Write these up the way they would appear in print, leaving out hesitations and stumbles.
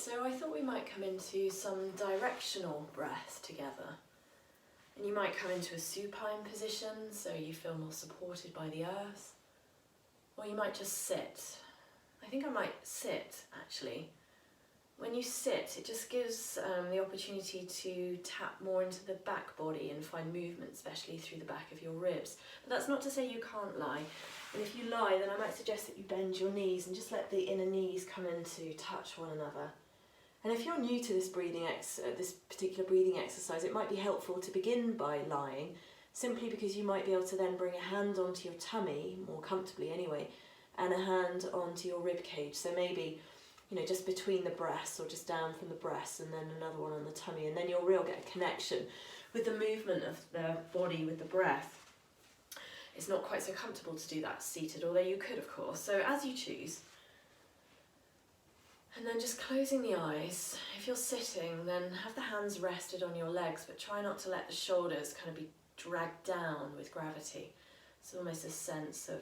So I thought we might come into some directional breath together. And you might come into a supine position, so you feel more supported by the earth. Or you might just sit. I think I might sit, actually. When you sit, it just gives the opportunity to tap more into the back body and find movement, especially through the back of your ribs. But that's not to say you can't lie. And if you lie, then I might suggest that you bend your knees and just let the inner knees come in to touch one another. And if you're new to this this particular breathing exercise, it might be helpful to begin by lying, simply because you might be able to then bring a hand onto your tummy, more comfortably anyway, and a hand onto your rib cage. So maybe, just between the breasts or just down from the breasts, and then another one on the tummy, and then you'll really get a connection with the movement of the body with the breath. It's not quite so comfortable to do that seated, although you could, of course. So as you choose. And then just closing the eyes. If you're sitting, then have the hands rested on your legs, but try not to let the shoulders kind of be dragged down with gravity. It's almost a sense of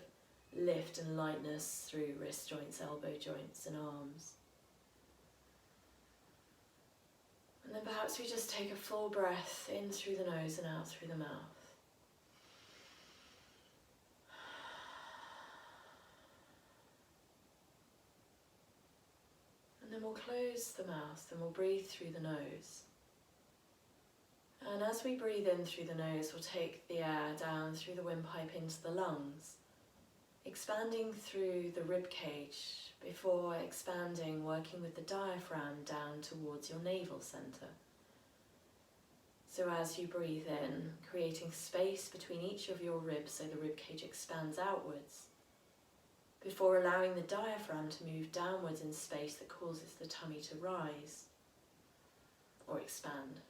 lift and lightness through wrist joints, elbow joints and arms. And then perhaps we just take a full breath in through the nose and out through the mouth. And then we'll close the mouth and we'll breathe through the nose. And as we breathe in through the nose, we'll take the air down through the windpipe into the lungs, expanding through the rib cage before expanding, working with the diaphragm down towards your navel center. So as you breathe in, creating space between each of your ribs so the rib cage expands outwards, before allowing the diaphragm to move downwards in space that causes the tummy to rise or expand.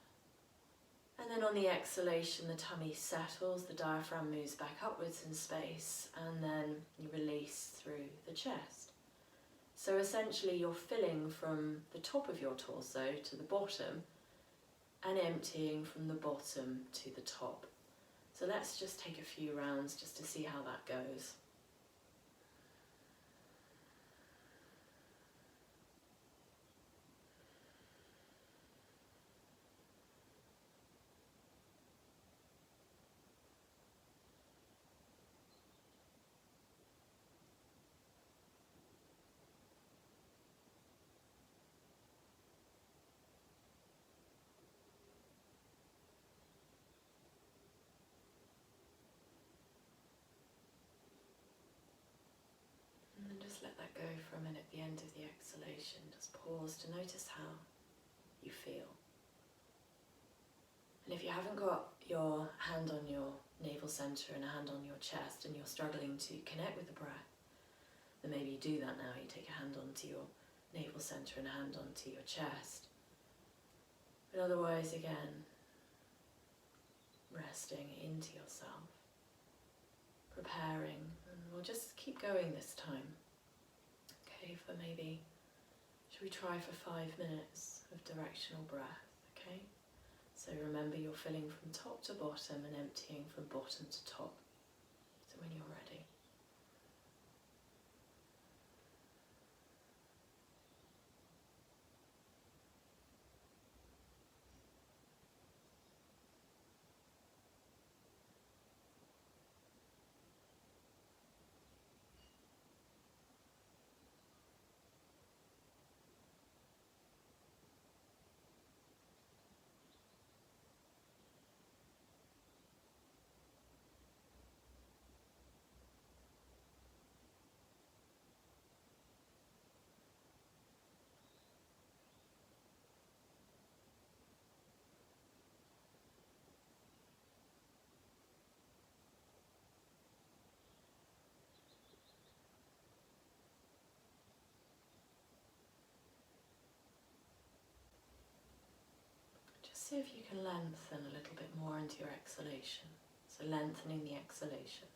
And then on the exhalation, the tummy settles, the diaphragm moves back upwards in space, and then you release through the chest. So essentially you're filling from the top of your torso to the bottom and emptying from the bottom to the top. So let's just take a few rounds just to see how that goes. Let that go for a minute at the end of the exhalation. Just pause to notice how you feel. And if you haven't got your hand on your navel center and a hand on your chest and you're struggling to connect with the breath, then maybe you do that now. You take a hand onto your navel center and a hand onto your chest. But otherwise, again, resting into yourself, preparing, and we'll just keep going this time. For maybe, should we try for 5 minutes of directional breath, okay? So remember you're filling from top to bottom and emptying from bottom to top. So when you're ready. See if you can lengthen a little bit more into your exhalation. So lengthening the exhalation.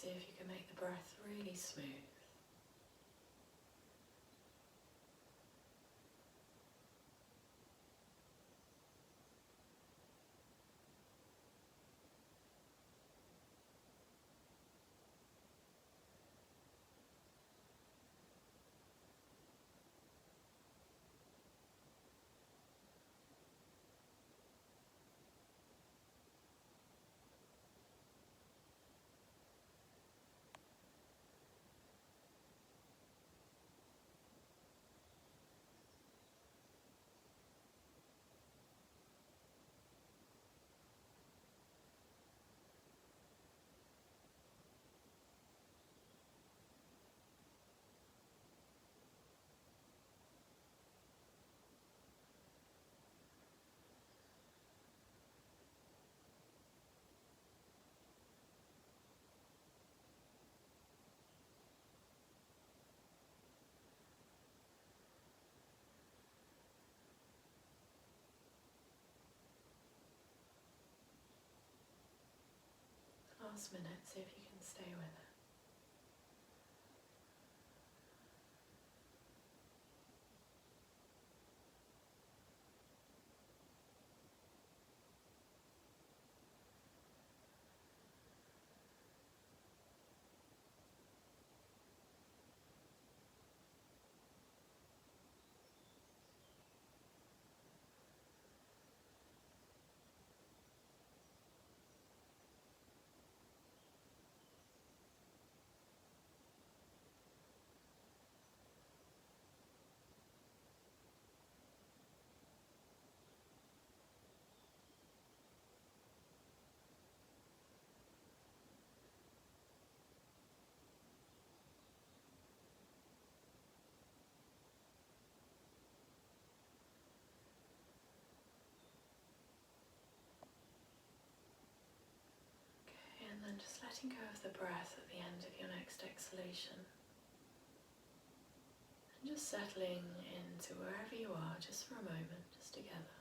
see if you can make the breath really smooth. Last minute, see if you can stay with it. And then just letting go of the breath at the end of your next exhalation. And just settling into wherever you are, just for a moment, just together.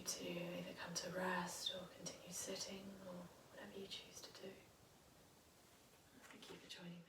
To either come to rest or continue sitting or whatever you choose to do. Thank you for joining me.